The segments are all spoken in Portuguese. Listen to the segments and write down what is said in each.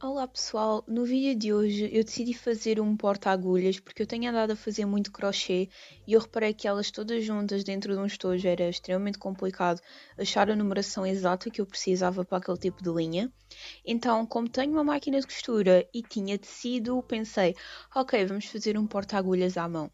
Olá pessoal, no vídeo de hoje eu decidi fazer um porta-agulhas porque eu tenho andado a fazer muito crochê e eu reparei que elas todas juntas dentro de um estojo era extremamente complicado achar a numeração exata que eu precisava para aquele tipo de linha. Então, como tenho uma máquina de costura e tinha tecido, pensei, ok, vamos fazer um porta-agulhas à mão.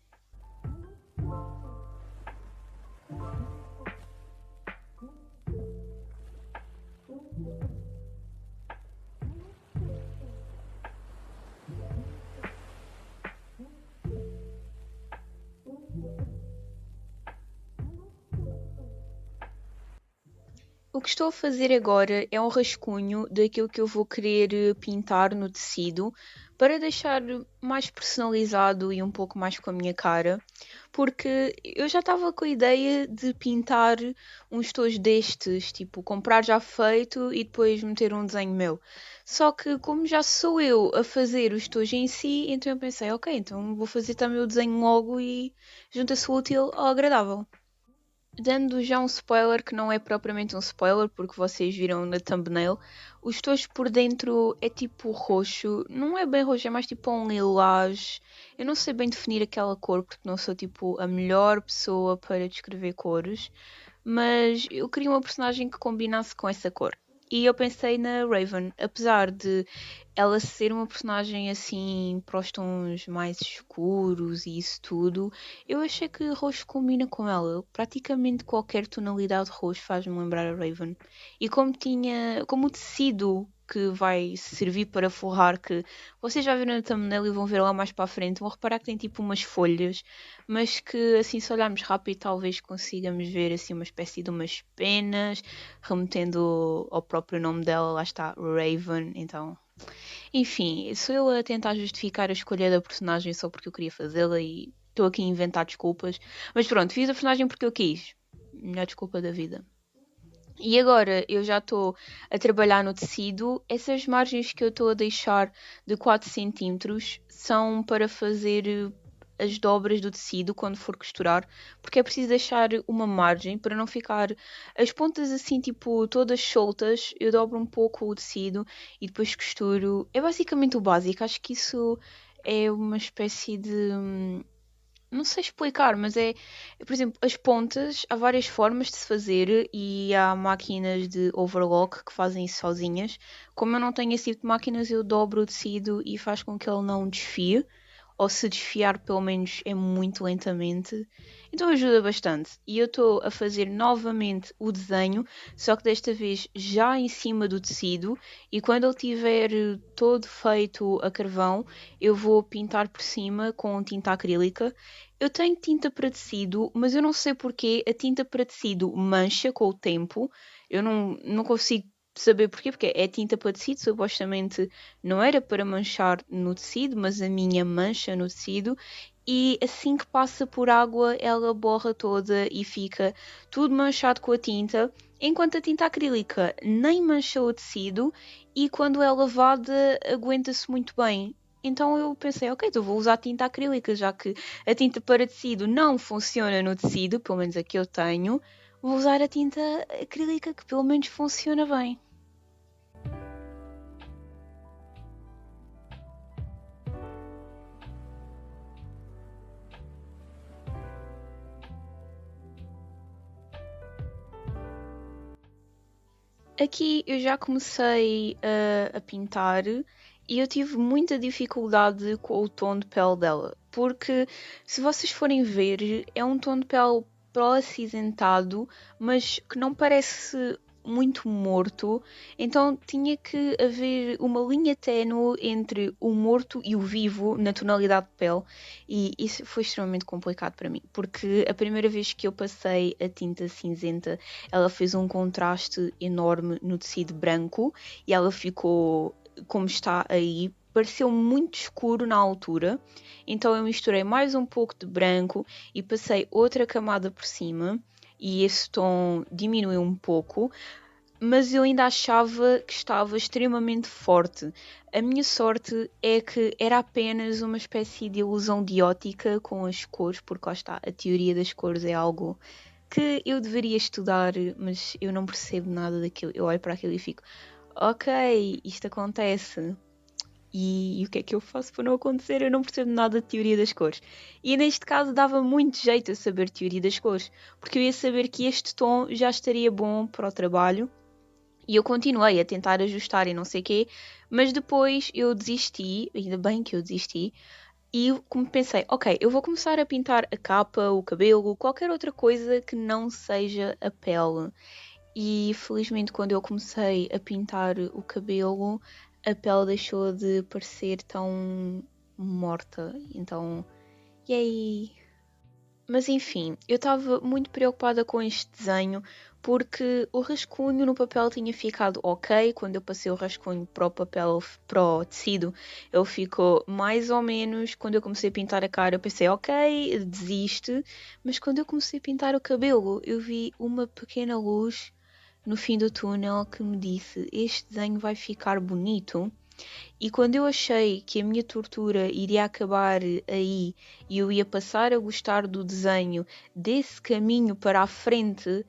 O que estou a fazer agora é um rascunho daquilo que eu vou querer pintar no tecido para deixar mais personalizado e um pouco mais com a minha cara, porque eu já estava com a ideia de pintar uns tojos destes, tipo comprar já feito e depois meter um desenho meu. Só que como já sou eu a fazer os tojos em si, então eu pensei, ok, então vou fazer também o desenho logo e junta-se o útil ao agradável. Dando já um spoiler que não é propriamente um spoiler, porque vocês viram na thumbnail, os tojos por dentro é tipo roxo, não é bem roxo, é mais tipo um lilás. Eu não sei bem definir aquela cor, porque não sou tipo a melhor pessoa para descrever cores, mas eu queria uma personagem que combinasse com essa cor. E eu pensei na Raven, apesar de ela ser uma personagem assim para os tons mais escuros e isso tudo, eu achei que roxo combina com ela. Praticamente qualquer tonalidade de roxo faz-me lembrar a Raven. E como o tecido que vai servir para forrar, que vocês já viram na thumbnail e vão ver lá mais para a frente, vão reparar que tem tipo umas folhas, mas que assim se olharmos rápido talvez consigamos ver assim uma espécie de umas penas, remetendo ao próprio nome dela, lá está Raven, então enfim, sou eu a tentar justificar a escolha da personagem só porque eu queria fazê-la e estou aqui a inventar desculpas. Mas pronto, fiz a personagem porque eu quis. Melhor desculpa da vida. E agora eu já estou a trabalhar no tecido. Essas margens que eu estou a deixar de 4 centímetros são para fazer as dobras do tecido quando for costurar, porque é preciso deixar uma margem para não ficar as pontas assim, tipo, todas soltas. Eu dobro um pouco o tecido e depois costuro. É basicamente o básico. Acho que isso é uma espécie de. Não sei explicar, mas por exemplo, as pontas, há várias formas de se fazer e há máquinas de overlock que fazem isso sozinhas. Como eu não tenho esse tipo de máquinas, eu dobro o tecido e faz com que ele não desfie, ou se desfiar, pelo menos é muito lentamente. Então ajuda bastante. E eu estou a fazer novamente o desenho, só que desta vez já em cima do tecido, e quando ele estiver todo feito a carvão, eu vou pintar por cima com tinta acrílica. Eu tenho tinta para tecido, mas eu não sei porque a tinta para tecido mancha com o tempo. Eu não consigo saber porquê, porque é tinta para tecido, supostamente não era para manchar no tecido, mas a minha mancha no tecido. E assim que passa por água, ela borra toda e fica tudo manchado com a tinta, enquanto a tinta acrílica nem mancha o tecido e quando é lavada aguenta-se muito bem. Então eu pensei, ok, então vou usar tinta acrílica, já que a tinta para tecido não funciona no tecido, pelo menos a que eu tenho, vou usar a tinta acrílica que pelo menos funciona bem. Aqui eu já comecei a pintar e eu tive muita dificuldade com o tom de pele dela, porque se vocês forem ver, é um tom de pele pro acinzentado, mas que não parece muito morto, então tinha que haver uma linha ténue entre o morto e o vivo na tonalidade de pele, e isso foi extremamente complicado para mim, porque a primeira vez que eu passei a tinta cinzenta ela fez um contraste enorme no tecido branco e ela ficou como está aí. Pareceu muito escuro na altura, então eu misturei mais um pouco de branco e passei outra camada por cima e esse tom diminuiu um pouco, mas eu ainda achava que estava extremamente forte. A minha sorte é que era apenas uma espécie de ilusão de ótica com as cores, porque lá está, a teoria das cores é algo que eu deveria estudar, mas eu não percebo nada daquilo. Eu olho para aquilo e fico, ok, isto acontece. E o que é que eu faço para não acontecer? Eu não percebo nada de teoria das cores. E neste caso dava muito jeito a saber teoria das cores, porque eu ia saber que este tom já estaria bom para o trabalho. E eu continuei a tentar ajustar e não sei o quê, mas depois eu desisti, ainda bem que eu desisti, e como pensei, ok, eu vou começar a pintar a capa, o cabelo, qualquer outra coisa que não seja a pele. E felizmente quando eu comecei a pintar o cabelo, a pele deixou de parecer tão morta. Então, yay! Mas enfim, eu estava muito preocupada com este desenho porque o rascunho no papel tinha ficado ok. Quando eu passei o rascunho para o papel, para o tecido, ele ficou mais ou menos. Quando eu comecei a pintar a cara, eu pensei, ok, desiste. Mas quando eu comecei a pintar o cabelo, eu vi uma pequena luz no fim do túnel que me disse: este desenho vai ficar bonito. E quando eu achei que a minha tortura iria acabar aí e eu ia passar a gostar do desenho desse caminho para a frente,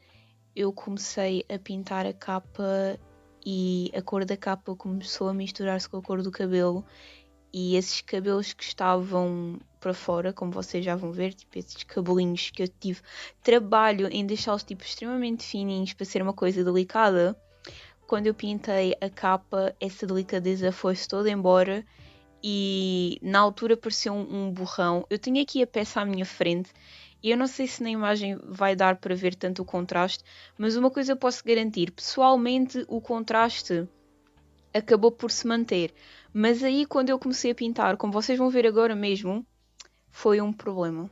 eu comecei a pintar a capa e a cor da capa começou a misturar-se com a cor do cabelo. E esses cabelos que estavam para fora, como vocês já vão ver, tipo esses cabelinhos que eu tive trabalho em deixá-los tipo extremamente fininhos para ser uma coisa delicada, quando eu pintei a capa, essa delicadeza foi-se toda embora e na altura pareceu um borrão. Eu tenho aqui a peça à minha frente e eu não sei se na imagem vai dar para ver tanto o contraste, mas uma coisa eu posso garantir, pessoalmente o contraste acabou por se manter. Mas aí quando eu comecei a pintar, como vocês vão ver agora mesmo, foi um problema.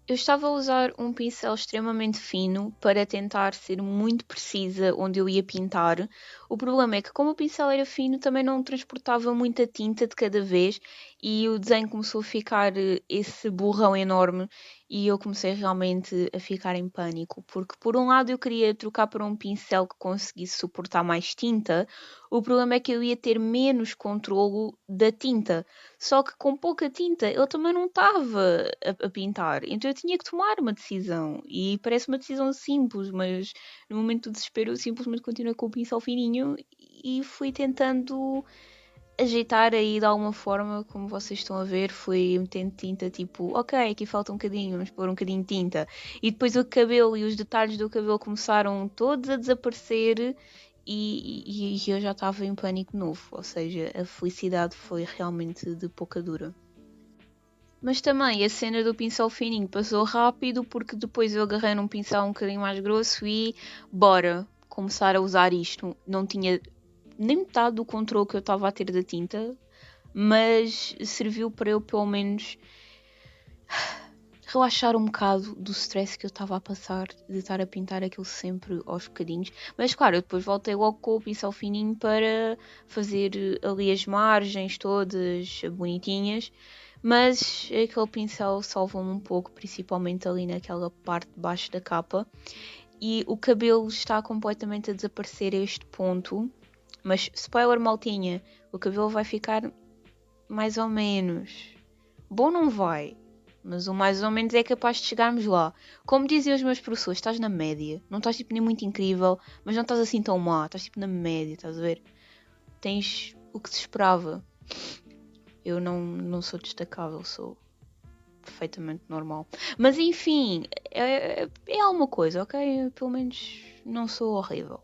Eu estava a usar um pincel extremamente fino para tentar ser muito precisa onde eu ia pintar. O problema é que, como o pincel era fino, também não transportava muita tinta de cada vez e o desenho começou a ficar esse borrão enorme e eu comecei realmente a ficar em pânico, porque por um lado eu queria trocar para um pincel que conseguisse suportar mais tinta, o problema é que eu ia ter menos controlo da tinta. Só que com pouca tinta ele também não estava a pintar. Então eu tinha que tomar uma decisão. E parece uma decisão simples, mas no momento do desespero eu simplesmente continuei com o pincel fininho e fui tentando ajeitar aí de alguma forma, como vocês estão a ver, fui metendo tinta tipo, ok, aqui falta um bocadinho, vamos pôr um bocadinho de tinta. E depois o cabelo e os detalhes do cabelo começaram todos a desaparecer e eu já estava em pânico novo, ou seja, a felicidade foi realmente de pouca dura. Mas também a cena do pincel fininho passou rápido porque depois eu agarrei num pincel um bocadinho mais grosso e bora começar a usar isto. Não tinha nem metade do controle que eu estava a ter da tinta, mas serviu para eu pelo menos relaxar um bocado do stress que eu estava a passar de estar a pintar aquilo sempre aos bocadinhos. Mas claro, eu depois voltei logo com o pincel fininho para fazer ali as margens todas bonitinhas. Mas aquele pincel salva-me um pouco, principalmente ali naquela parte de baixo da capa. E o cabelo está completamente a desaparecer a este ponto. Mas spoiler maltinha, o cabelo vai ficar mais ou menos. Bom não vai, mas o mais ou menos é capaz de chegarmos lá. Como diziam os meus professores, estás na média. Não estás tipo nem muito incrível, mas não estás assim tão má. Estás tipo na média, estás a ver? Tens o que se esperava. Eu não sou destacável, sou perfeitamente normal. Mas enfim, é alguma coisa, ok? Pelo menos não sou horrível.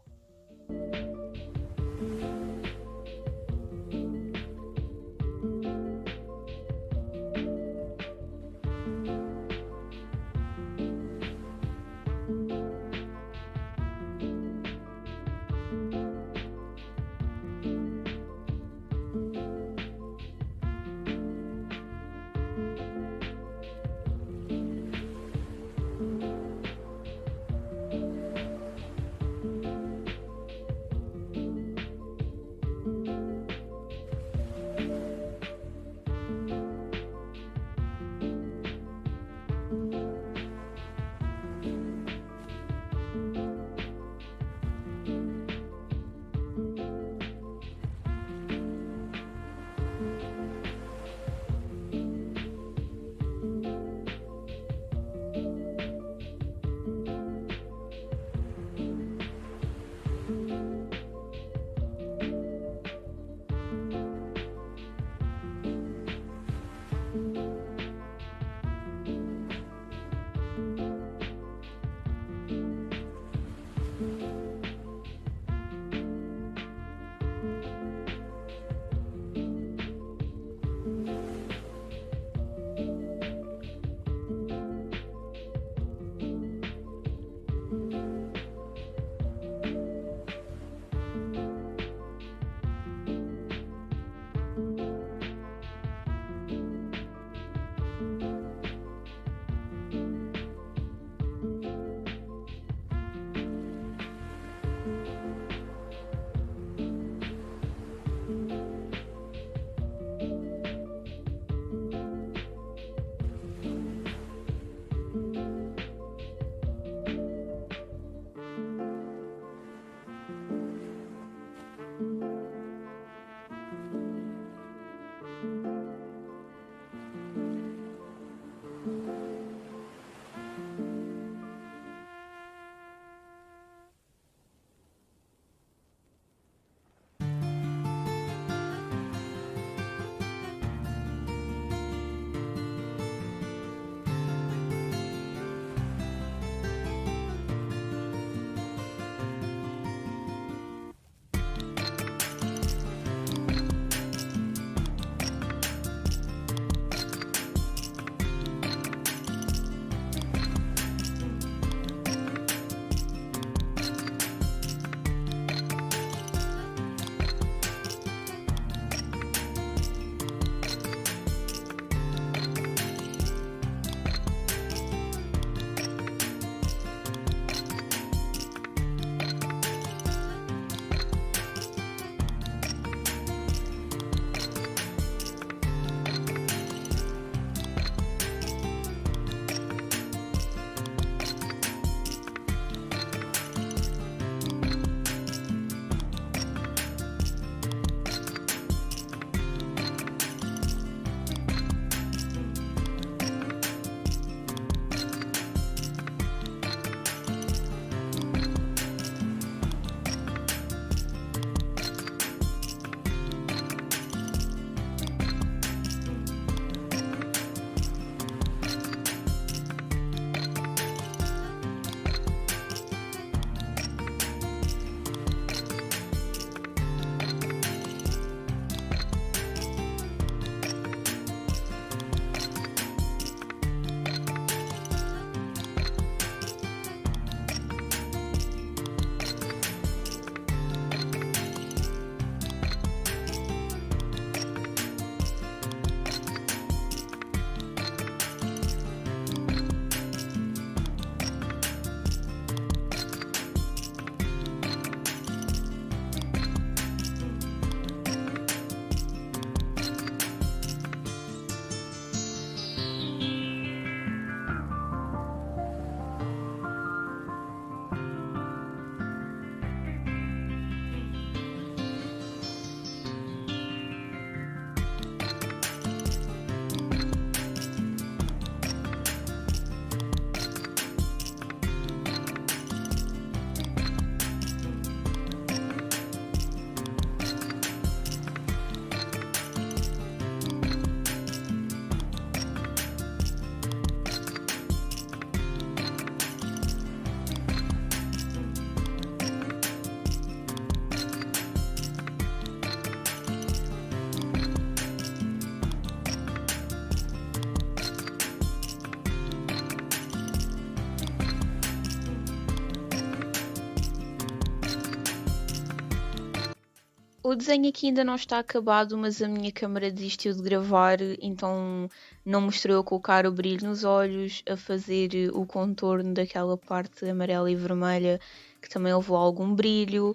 O desenho aqui ainda não está acabado, mas a minha câmera desistiu de gravar, então não mostrou eu colocar o brilho nos olhos, a fazer o contorno daquela parte amarela e vermelha que também levou algum brilho.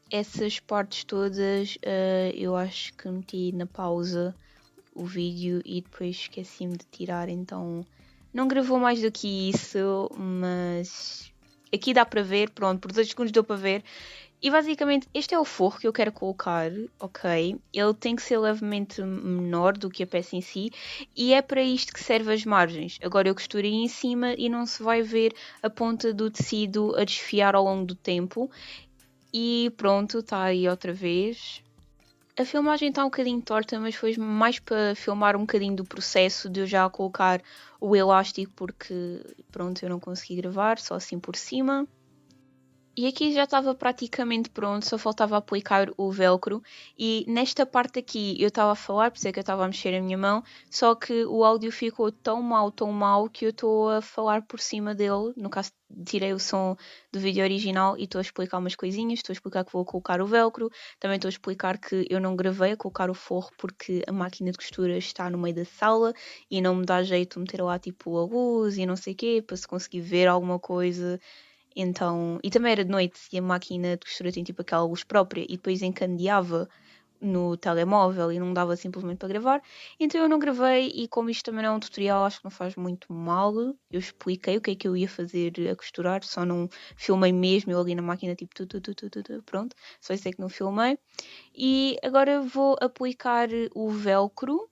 Essas partes todas eu acho que meti na pausa o vídeo e depois esqueci-me de tirar, então não gravou mais do que isso, mas aqui dá para ver, pronto, por 2 segundos deu para ver. E basicamente este é o forro que eu quero colocar, ok? Ele tem que ser levemente menor do que a peça em si e é para isto que serve as margens. Agora eu costurei em cima e não se vai ver a ponta do tecido a desfiar ao longo do tempo. E pronto, está aí outra vez. A filmagem está um bocadinho torta, mas foi mais para filmar um bocadinho do processo de eu já colocar o elástico porque pronto, eu não consegui gravar, só assim por cima. E aqui já estava praticamente pronto, só faltava aplicar o velcro. E nesta parte aqui eu estava a falar, por isso é que eu estava a mexer a minha mão, só que o áudio ficou tão mau que eu estou a falar por cima dele. No caso, tirei o som do vídeo original e estou a explicar umas coisinhas. Estou a explicar que vou colocar o velcro, também estou a explicar que eu não gravei a colocar o forro porque a máquina de costura está no meio da sala e não me dá jeito meter lá tipo a luz e não sei o quê, para se conseguir ver alguma coisa. Então, e também era de noite e a máquina de costura tem tipo aquela luz própria e depois encandeava no telemóvel e não dava simplesmente para gravar. Então eu não gravei e como isto também não é um tutorial, acho que não faz muito mal. Eu expliquei o que é que eu ia fazer a costurar, só não filmei mesmo eu ali na máquina tipo pronto, só isso é que não filmei. E agora vou aplicar o velcro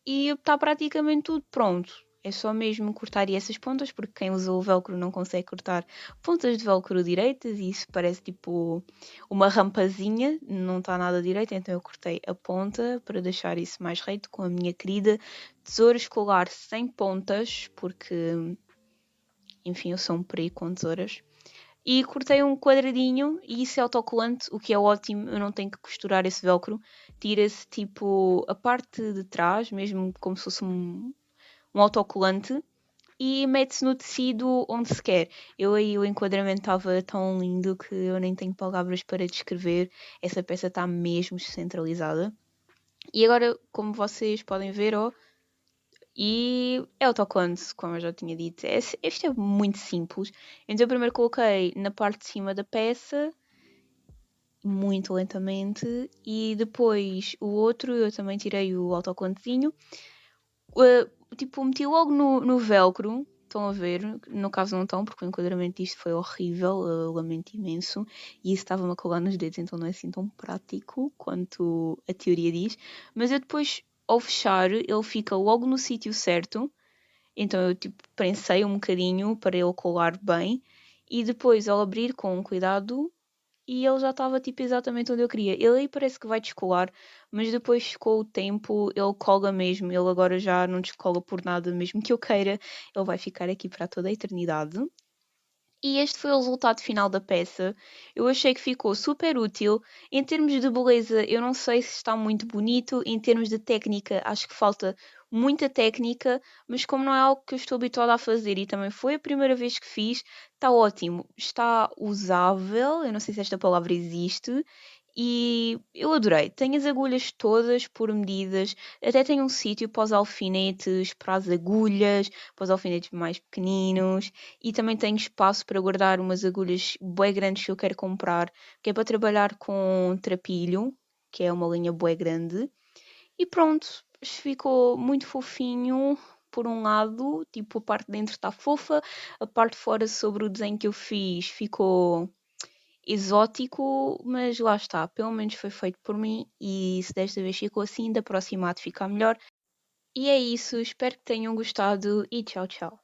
e está praticamente tudo pronto. É só mesmo cortar essas pontas, porque quem usa o velcro não consegue cortar pontas de velcro direitas e isso parece tipo uma rampazinha, não está nada direito, então eu cortei a ponta para deixar isso mais reto com a minha querida tesoura escolar sem pontas, porque enfim eu sou um perigo com tesouras. E cortei um quadradinho e isso é autocolante, o que é ótimo, eu não tenho que costurar esse velcro. Tira-se tipo a parte de trás, mesmo como se fosse um autocolante, e mete-se no tecido onde se quer. Eu aí o enquadramento estava tão lindo que eu nem tenho palavras para descrever. Essa peça está mesmo centralizada. E agora, como vocês podem ver, ó, e é autocolante, como eu já tinha dito. Este é muito simples. Então eu primeiro coloquei na parte de cima da peça muito lentamente e depois o outro eu também tirei o autocolantezinho, tipo meti logo no velcro, estão a ver, no caso não estão porque o enquadramento disto foi horrível, lamento imenso e isso estava-me a colar nos dedos, então não é assim tão prático quanto a teoria diz, mas eu depois ao fechar ele fica logo no sítio certo, então eu tipo prensei um bocadinho para ele colar bem e depois ao abrir com cuidado e ele já estava tipo exatamente onde eu queria. Ele aí parece que vai descolar, mas depois com o tempo ele cola mesmo. Ele agora já não descola por nada, mesmo que eu queira, ele vai ficar aqui para toda a eternidade. E este foi o resultado final da peça. Eu achei que ficou super útil. Em termos de beleza, eu não sei se está muito bonito. Em termos de técnica, acho que falta muita técnica, mas como não é algo que eu estou habituada a fazer e também foi a primeira vez que fiz, está ótimo. Está usável, eu não sei se esta palavra existe, e eu adorei. Tem as agulhas todas por medidas, até tem um sítio para os alfinetes, para as agulhas, para os alfinetes mais pequeninos e também tenho espaço para guardar umas agulhas bué grandes que eu quero comprar, que é para trabalhar com trapilho, que é uma linha bué grande. E pronto, ficou muito fofinho. Por um lado, tipo, a parte de dentro está fofa, a parte de fora sobre o desenho que eu fiz ficou exótico, mas lá está, pelo menos foi feito por mim e se desta vez ficou assim, da próxima há de ficar melhor. E é isso, espero que tenham gostado e tchau, tchau.